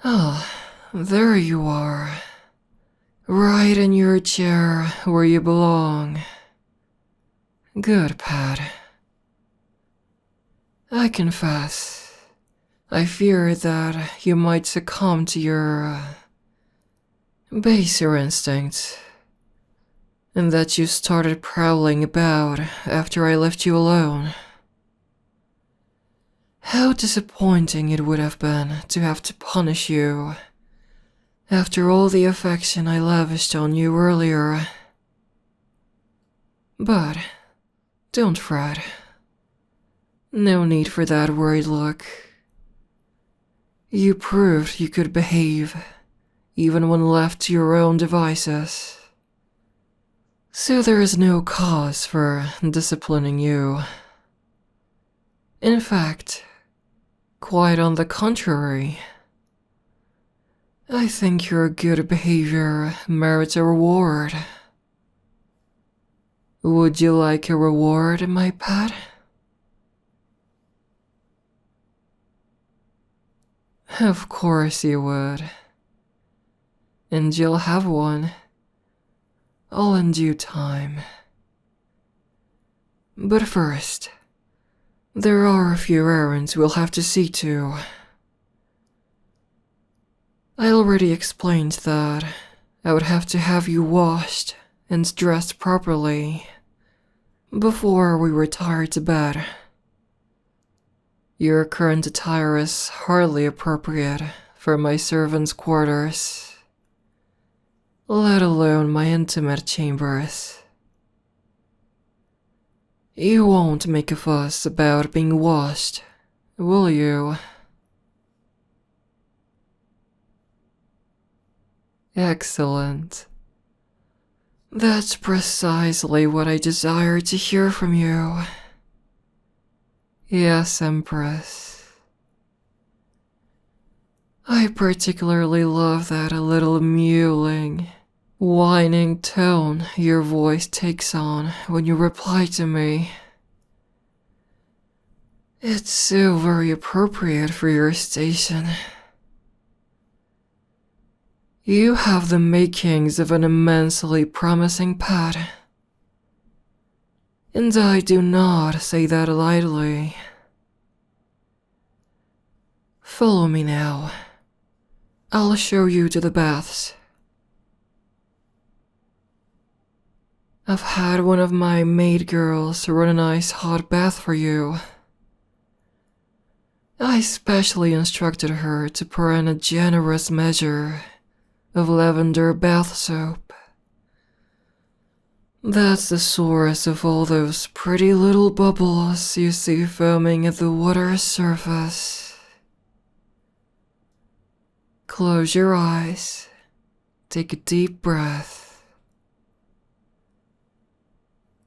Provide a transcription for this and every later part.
Ah, there you are. Right in your chair where you belong. Good, Pat. I confess, I fear that you might succumb to your baser instincts, and that you started prowling about after I left you alone. How disappointing it would have been to have to punish you after all the affection I lavished on you earlier. But don't fret. No need for that worried look. You proved you could behave, even when left to your own devices. So there is no cause for disciplining you. In fact, quite on the contrary, I think your good behavior merits a reward. Would you like a reward, my pet? Of course you would. And you'll have one, all in due time. But first, there are a few errands we'll have to see to. I already explained that I would have to have you washed and dressed properly before we retire to bed. Your current attire is hardly appropriate for my servants' quarters, let alone my intimate chambers. You won't make a fuss about being washed, will you? Excellent. That's precisely what I desire to hear from you. Yes, Empress. I particularly love that a little mewling, whining tone your voice takes on when you reply to me. It's so very appropriate for your station. You have the makings of an immensely promising pet. And I do not say that lightly. Follow me now. I'll show you to the baths. I've had one of my maid girls run a nice hot bath for you. I specially instructed her to pour in a generous measure of lavender bath soap. That's the source of all those pretty little bubbles you see foaming at the water's surface. Close your eyes. Take a deep breath.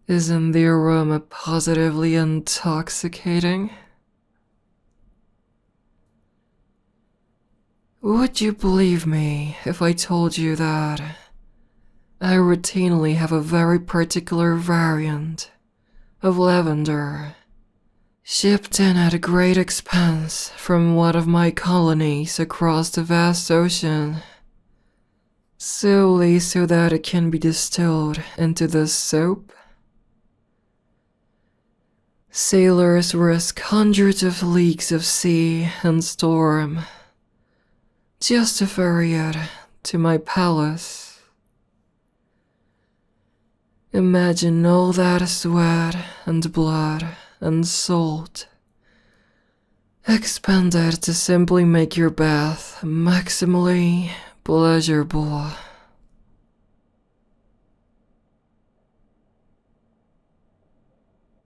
Isn't the aroma positively intoxicating? Would you believe me if I told you that I routinely have a very particular variant of lavender shipped in at a great expense from one of my colonies across the vast ocean, solely so that it can be distilled into this soap? Sailors risk hundreds of leagues of sea and storm just to ferry it to my palace. Imagine all that sweat and blood and salt expended to simply make your bath maximally pleasurable.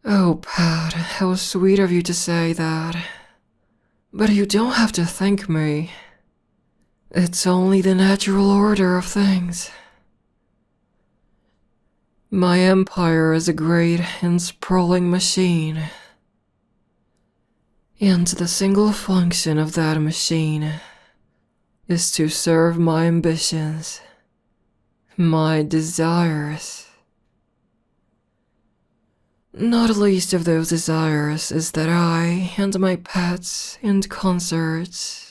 Oh, Pat, how sweet of you to say that. But you don't have to thank me. It's only the natural order of things. My empire is a great and sprawling machine. And the single function of that machine is to serve my ambitions, my desires. Not least of those desires is that I and my pets and consorts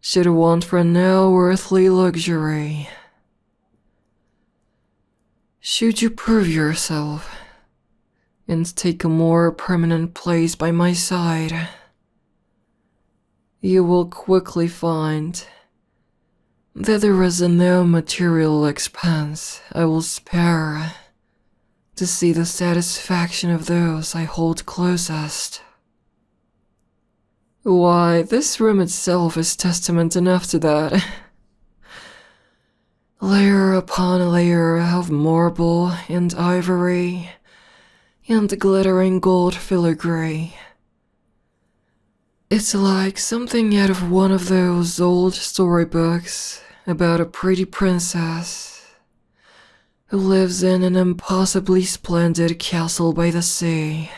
should want for no earthly luxury. Should you prove yourself and take a more permanent place by my side, you will quickly find that there is no material expense I will spare to see the satisfaction of those I hold closest. Why, this room itself is testament enough to that. Layer upon layer of marble and ivory and glittering gold filigree. It's like something out of one of those old storybooks about a pretty princess who lives in an impossibly splendid castle by the sea.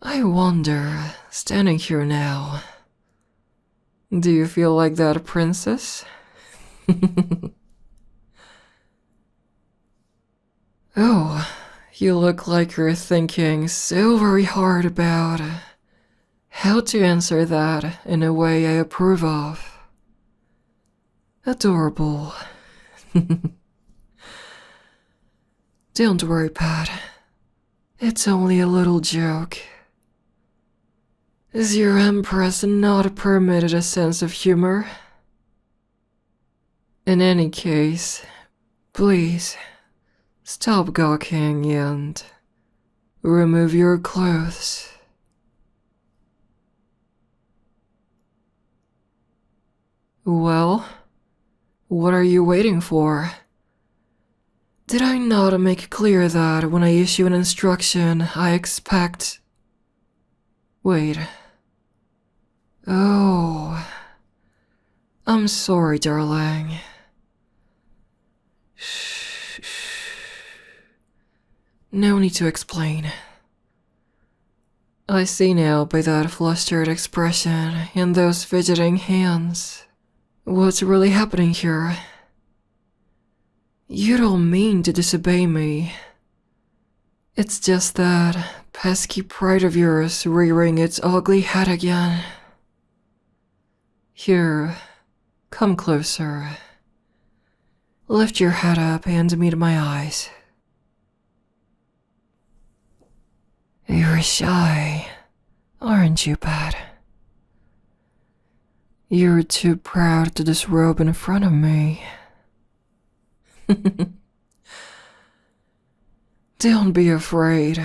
I wonder, standing here now, do you feel like that princess? Oh, you look like you're thinking so very hard about how to answer that in a way I approve of. Adorable. Don't worry, Pat. It's only a little joke. Is your Empress not permitted a sense of humor? In any case, please, stop gawking and remove your clothes. Well, what are you waiting for? Did I not make clear that when I issue an instruction, I expect... Wait. Oh. I'm sorry, darling. Shh. No need to explain. I see now by that flustered expression and those fidgeting hands what's really happening here. You don't mean to disobey me. It's just that pesky pride of yours rearing its ugly head again. Here, come closer. Lift your head up and meet my eyes. You're shy, aren't you, Pat? You're too proud to disrobe in front of me. Don't be afraid.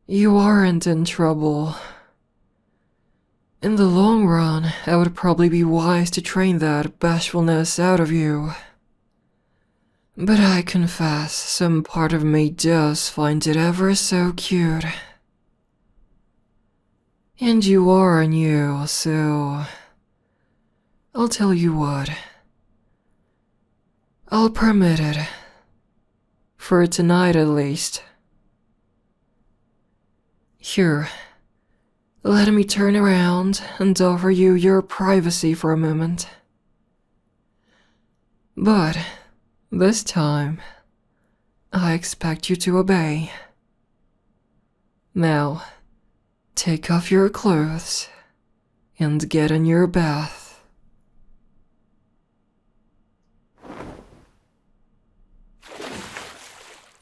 You aren't in trouble. In the long run, I would probably be wise to train that bashfulness out of you. But I confess, some part of me does find it ever so cute. And you are new, so... I'll tell you what. I'll permit it. For tonight at least. Here, let me turn around and offer you your privacy for a moment. But this time, I expect you to obey. Now, take off your clothes and get in your bath.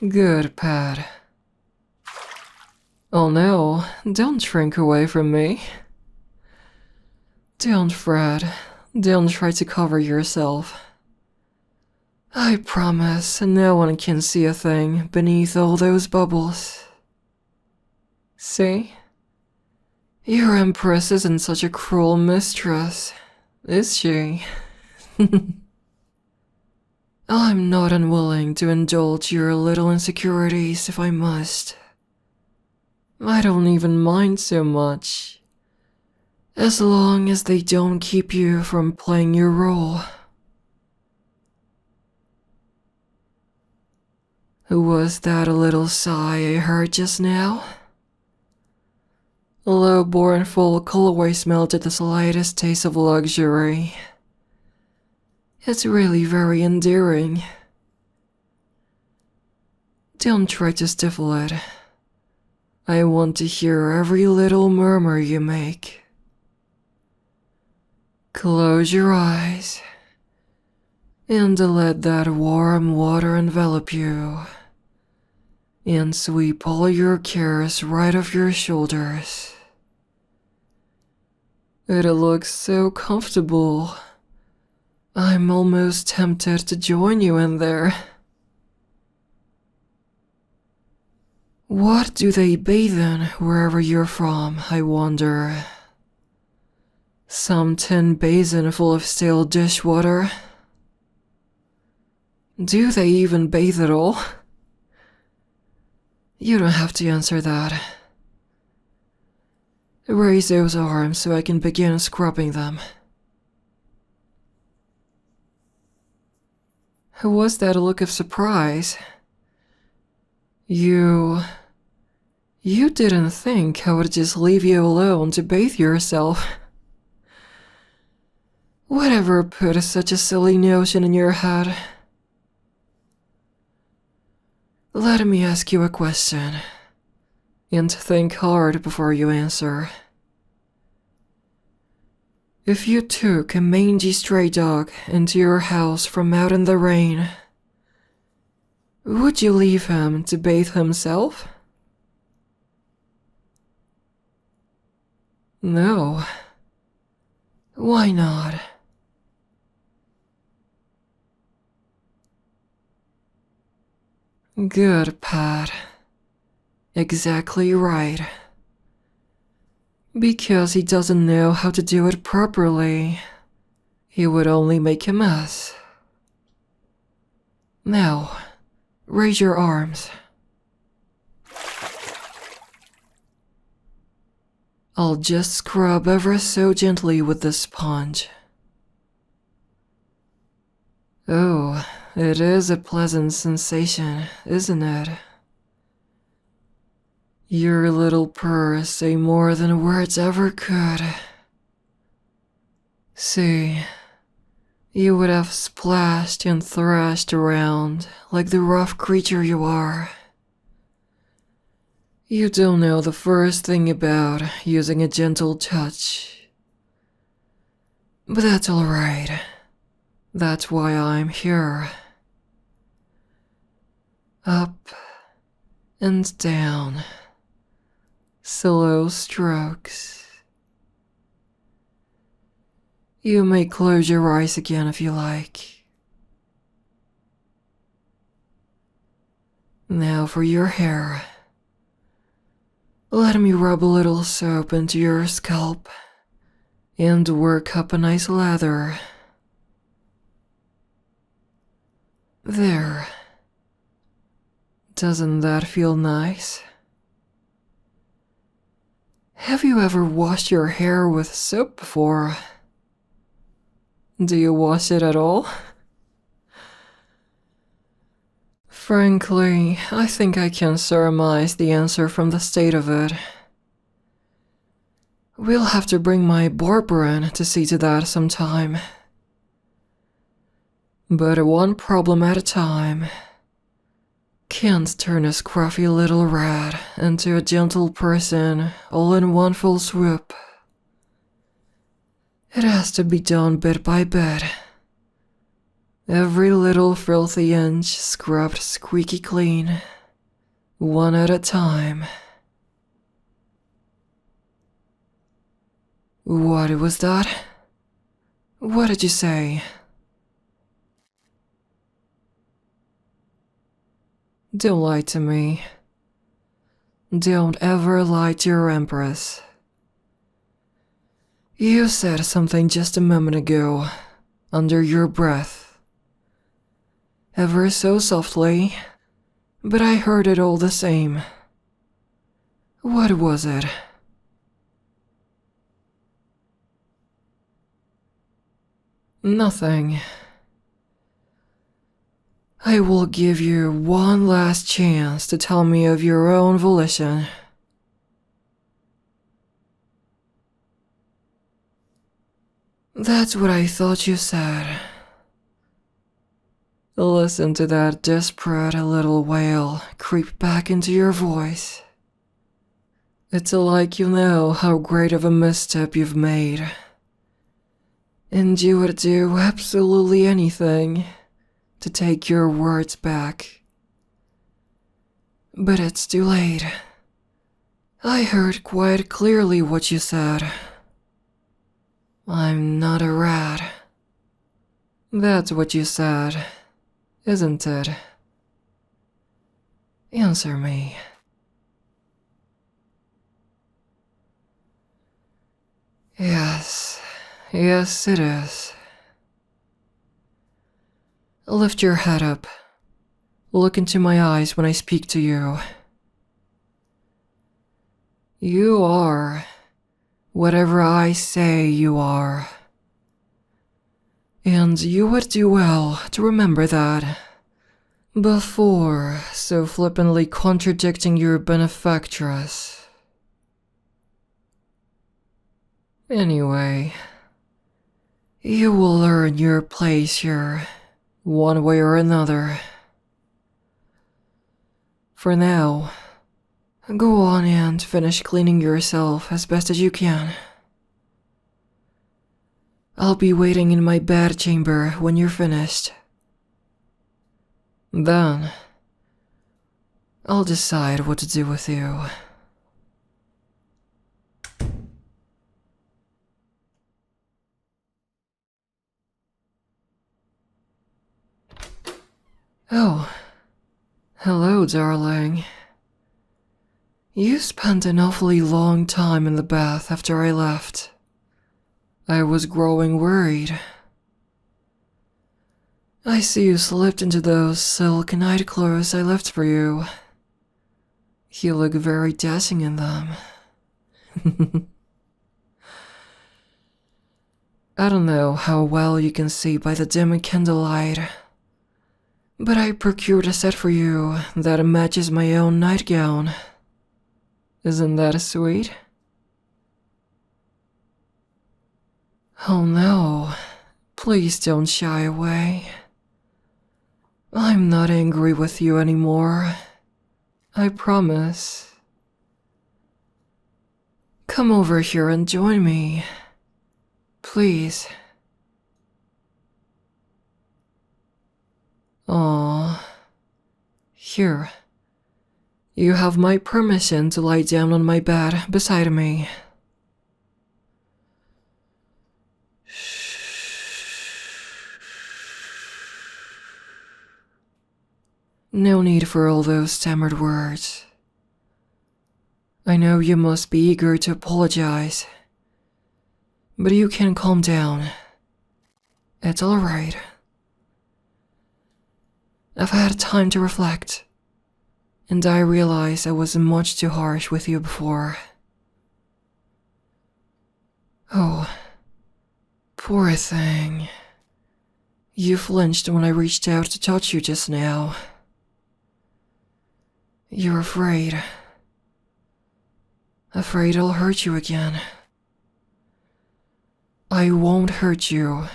Good, Pat. Oh no, don't shrink away from me. Don't fret, don't try to cover yourself. I promise no one can see a thing beneath all those bubbles. See? Your Empress isn't such a cruel mistress, is she? I'm not unwilling to indulge your little insecurities if I must. I don't even mind so much, as long as they don't keep you from playing your role. Was that a little sigh I heard just now? Low-born folk always smelled at the slightest taste of luxury. It's really very endearing. Don't try to stifle it. I want to hear every little murmur you make. Close your eyes and let that warm water envelop you and sweep all your cares right off your shoulders. It looks so comfortable. I'm almost tempted to join you in there. What do they bathe in wherever you're from, I wonder? Some tin basin full of stale dishwater? Do they even bathe at all? You don't have to answer that. Raise those arms so I can begin scrubbing them. Was that a look of surprise? You didn't think I would just leave you alone to bathe yourself. Whatever put such a silly notion in your head? Let me ask you a question, and think hard before you answer. If you took a mangy stray dog into your house from out in the rain, would you leave him to bathe himself? No. Why not? Good, Pat. Exactly right. Because he doesn't know how to do it properly. He would only make a mess. Now, raise your arms. I'll just scrub ever so gently with the sponge. Oh, it is a pleasant sensation, isn't it? Your little purrs say more than words ever could. See, you would have splashed and thrashed around like the rough creature you are. You don't know the first thing about using a gentle touch. But that's alright. That's why I'm here. Up and down. Slow strokes. You may close your eyes again if you like. Now for your hair. Let me rub a little soap into your scalp and work up a nice lather. There. Doesn't that feel nice? Have you ever washed your hair with soap before? Do you wash it at all? Frankly, I think I can surmise the answer from the state of it. We'll have to bring my barber in to see to that sometime. But one problem at a time. Can't turn a scruffy little rat into a gentle person all in one full swoop. It has to be done bit by bit. Every little filthy inch scrubbed squeaky clean, one at a time. What was that? What did you say? Don't lie to me. Don't ever lie to your Empress. You said something just a moment ago, under your breath. Ever so softly, but I heard it all the same. What was it? Nothing. I will give you one last chance to tell me of your own volition. That's what I thought you said. Listen to that desperate little wail creep back into your voice. It's like you know how great of a misstep you've made. and you would do absolutely anything to take your words back. But it's too late. I heard quite clearly what you said. I'm not a rat. That's what you said, isn't it? Answer me. Yes, yes it is. Lift your head up. Look into my eyes when I speak to you. You are whatever I say you are. And you would do well to remember that before so flippantly contradicting your benefactress. Anyway, you will earn your place here, one way or another. For now, go on and finish cleaning yourself as best as you can. I'll be waiting in my bedchamber when you're finished. Then, I'll decide what to do with you. Oh, hello, darling. You spent an awfully long time in the bath after I left. I was growing worried. I see you slipped into those silk night clothes I left for you. You look very dashing in them. I don't know how well you can see by the dim candlelight, but I procured a set for you that matches my own nightgown. Isn't that sweet? Oh no, please don't shy away. I'm not angry with you anymore. I promise. Come over here and join me. Please. Aww. Here. You have my permission to lie down on my bed beside me. No need for all those stammered words. I know you must be eager to apologize, but you can calm down. It's alright. I've had time to reflect, and I realize I was much too harsh with you before. Oh, poor thing. You flinched when I reached out to touch you just now. You're afraid. Afraid I'll hurt you again. I won't hurt you.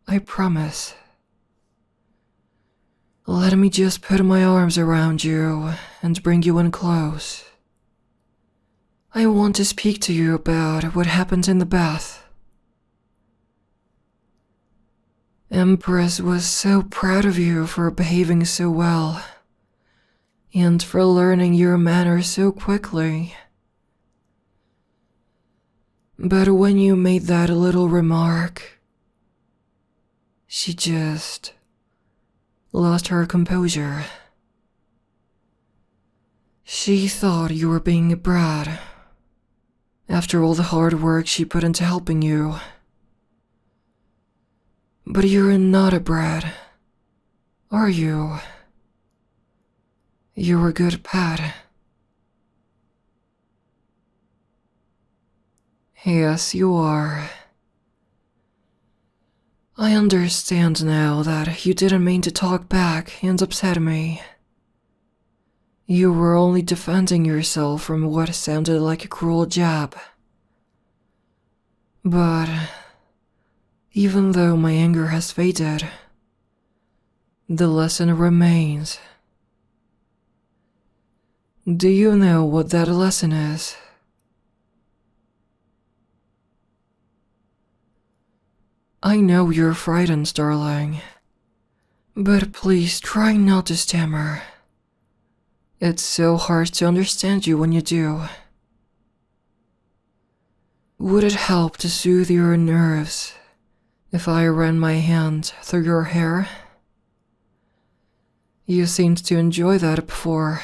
I promise. Let me just put my arms around you and bring you in close. I want to speak to you about what happened in the bath. Empress was so proud of you for behaving so well, and for learning your manners so quickly. But when you made that little remark, she just lost her composure. She thought you were being a brat, after all the hard work she put into helping you. But you're not a brat, are you? You're a good pet. Yes, you are. I understand now that you didn't mean to talk back and upset me. You were only defending yourself from what sounded like a cruel jab. But even though my anger has faded, the lesson remains. Do you know what that lesson is? I know you're frightened, darling. But please try not to stammer. It's so hard to understand you when you do. Would it help to soothe your nerves if I ran my hand through your hair? You seemed to enjoy that before.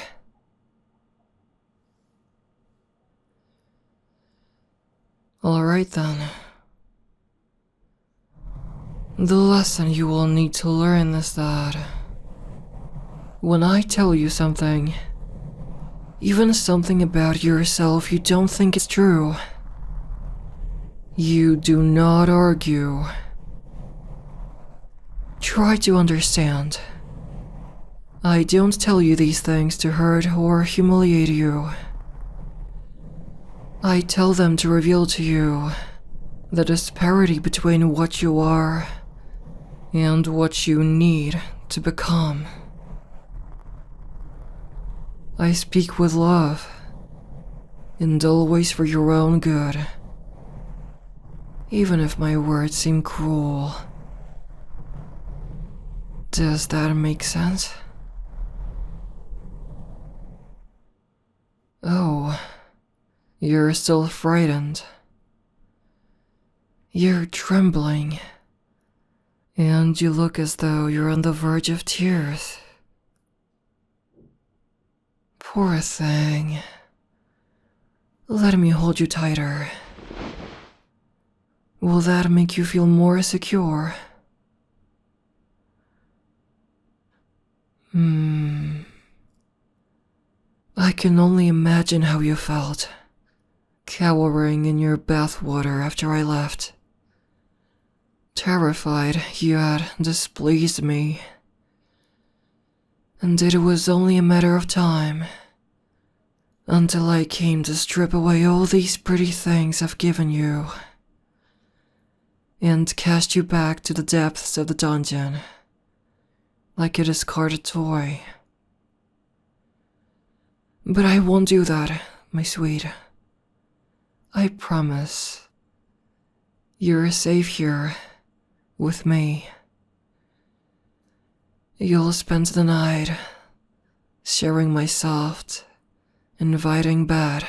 Alright then. The lesson you will need to learn is that when I tell you something, even something about yourself you don't think is true, you do not argue. Try to understand. I don't tell you these things to hurt or humiliate you. I tell them to reveal to you the disparity between what you are and what you need to become. I speak with love, and always for your own good, even if my words seem cruel. Does that make sense? Oh, you're still frightened. You're trembling, and you look as though you're on the verge of tears. Poor thing. Let me hold you tighter. Will that make you feel more secure? I can only imagine how you felt, cowering in your bathwater after I left. Terrified you had displeased me. And it was only a matter of time until I came to strip away all these pretty things I've given you and cast you back to the depths of the dungeon like a discarded toy. But I won't do that, my sweet. I promise. You're safe here with me. You'll spend the night sharing my soft, inviting bed.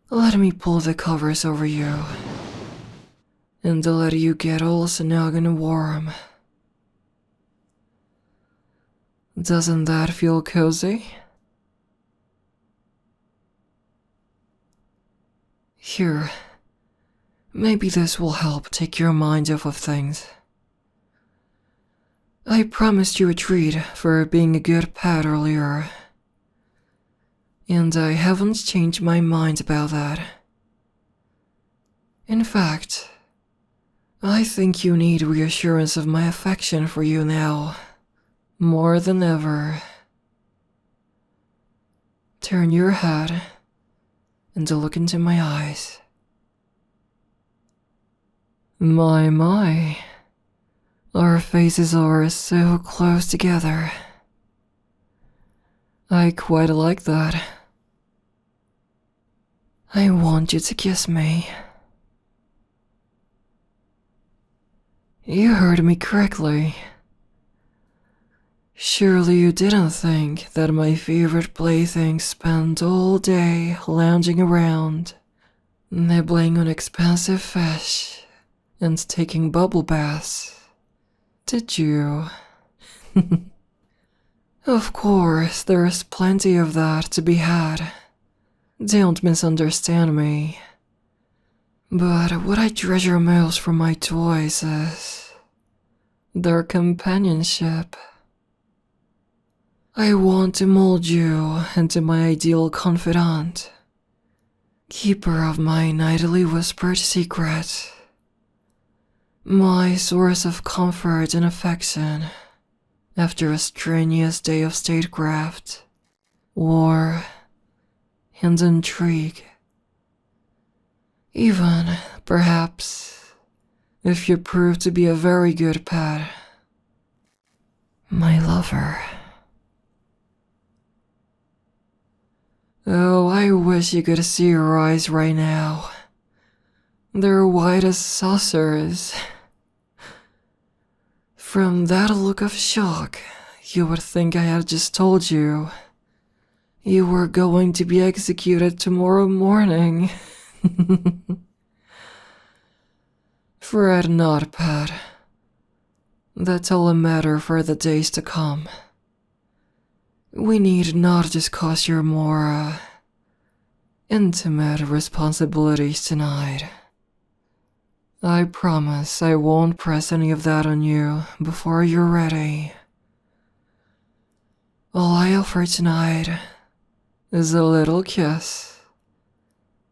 Let me pull the covers over you and let you get all snug and warm. Doesn't that feel cozy? Here, maybe this will help take your mind off of things. I promised you a treat for being a good pet earlier, and I haven't changed my mind about that. In fact, I think you need reassurance of my affection for you now, more than ever. Turn your head and look into my eyes. My. Our faces are so close together. I quite like that. I want you to kiss me. You heard me correctly. Surely you didn't think that my favorite plaything spent all day lounging around, nibbling on expensive fish and taking bubble baths, did you? Of course, there's plenty of that to be had. Don't misunderstand me. But what I treasure most from my toys is their companionship. I want to mold you into my ideal confidant, keeper of my nightly whispered secret, my source of comfort and affection after a strenuous day of statecraft, war, and intrigue. Even, perhaps, if you prove to be a very good pet, my lover. Oh, I wish you could see your eyes right now. They're white as saucers. From that look of shock, you would think I had just told you you were going to be executed tomorrow morning. Fret not, Pat. That's all a matter for the days to come. We need not discuss your more, intimate responsibilities tonight. I promise I won't press any of that on you before you're ready. All I offer tonight is a little kiss.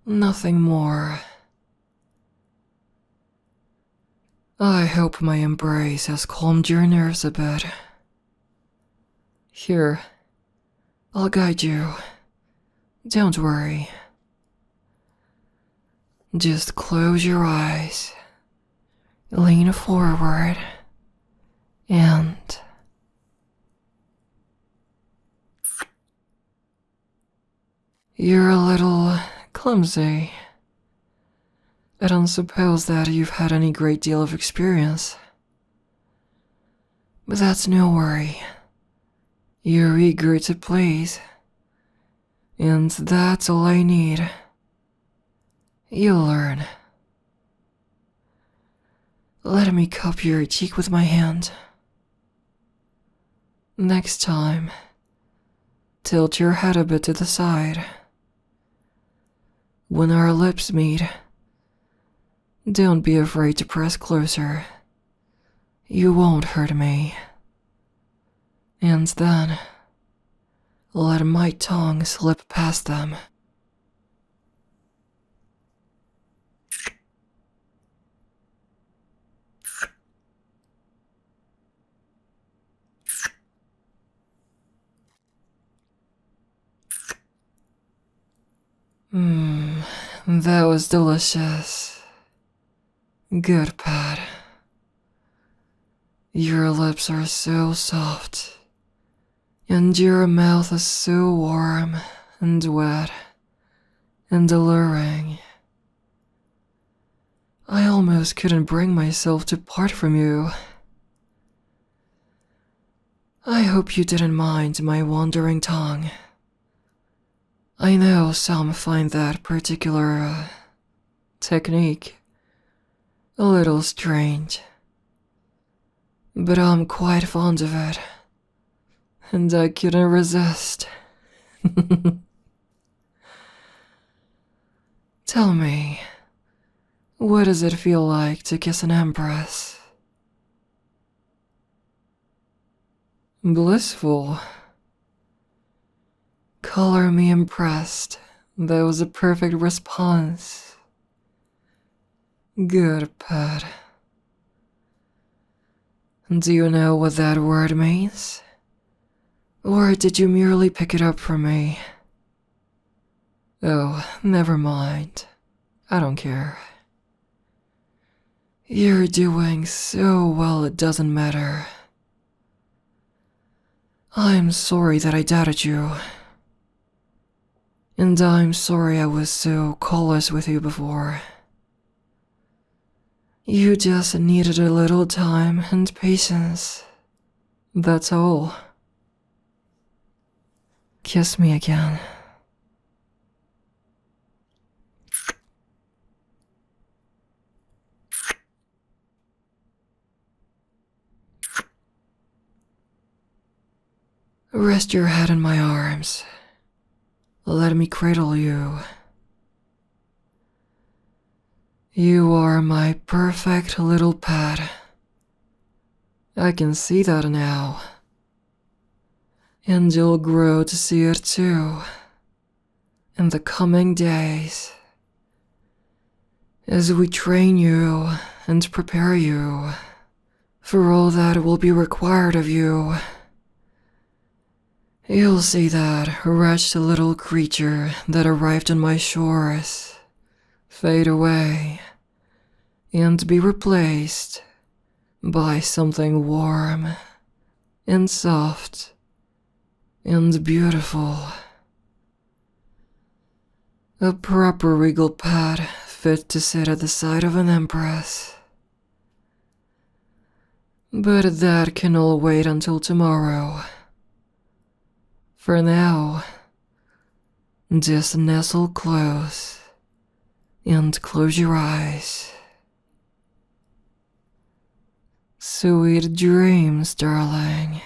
Nothing more. I hope my embrace has calmed your nerves a bit. Here, I'll guide you. Don't worry. Just close your eyes, lean forward, and... You're a little clumsy. I don't suppose that you've had any great deal of experience. But that's no worry. You're eager to please. And that's all I need. You'll learn. Let me cup your cheek with my hand. Next time, tilt your head a bit to the side. When our lips meet, don't be afraid to press closer. You won't hurt me. And then, let my tongue slip past them. That was delicious. Good, Pat. Your lips are so soft, and your mouth is so warm and wet and alluring. I almost couldn't bring myself to part from you. I hope you didn't mind my wandering tongue. I know some find that particular technique a little strange, but I'm quite fond of it, and I couldn't resist. Tell me, what does it feel like to kiss an empress? Blissful. Color me impressed. That was a perfect response. Good, Pat. Do you know what that word means? Or did you merely pick it up from me? Oh, never mind. I don't care. You're doing so well it doesn't matter. I'm sorry that I doubted you. And I'm sorry I was so callous with you before. You just needed a little time and patience. That's all. Kiss me again. Rest your head in my arms. Let me cradle you. You are my perfect little pet. I can see that now. And you'll grow to see it too, in the coming days, as we train you and prepare you for all that will be required of you. You'll see that wretched little creature that arrived on my shores fade away and be replaced by something warm and soft and beautiful. A proper regal pet fit to sit at the side of an empress. But that can all wait until tomorrow. For now, just nestle close and close your eyes. Sweet dreams, darling.